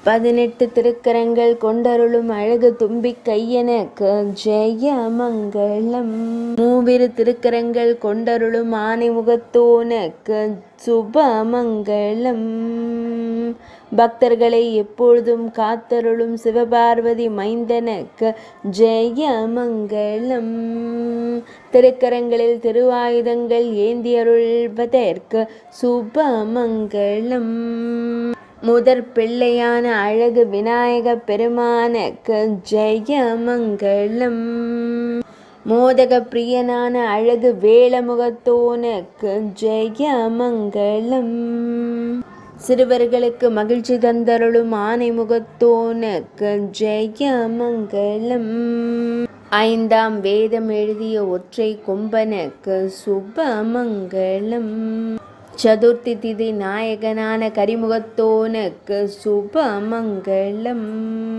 18 திருக்கரங்கள் கொண்டருளும் அழகு தும்பிக் கையனுக்கு ஜெயமங்கலம். மூவிரு திருக்கரங்கள் கொண்டருளும் ஆனைமுகத்தோனுக்கு சுபமங்கலம். பக்தர்களை எப்பொழுதும் காத்தருளும் சிவபார்வதி மைந்தனுக்கு ஜெயமங்கலம். திருக்கரங்களில் திருவாயுதங்கள் ஏந்தியருள்வதற்கு சுபமங்கலம். முதற் பிள்ளையான அழகு விநாயக பெருமானுக்கு ஜெயமங்கலம். மோதக பிரியனான அழகு வேலமுகத்தோனுக்கு ஜெயமங்கலம். சிறுவர்களுக்கு மகிழ்ச்சி தந்தருளும் ஆனைமுகத்தோனுக்கு ஜெயமங்கலம். 5ஆம் வேதம் எழுதிய ஒற்றை கொம்பனுக்கு சுபமங்கலம். சதுர்த்தி திதி நாயகனான கரிமுகத்தோனுக்கு சுபமங்கலம்.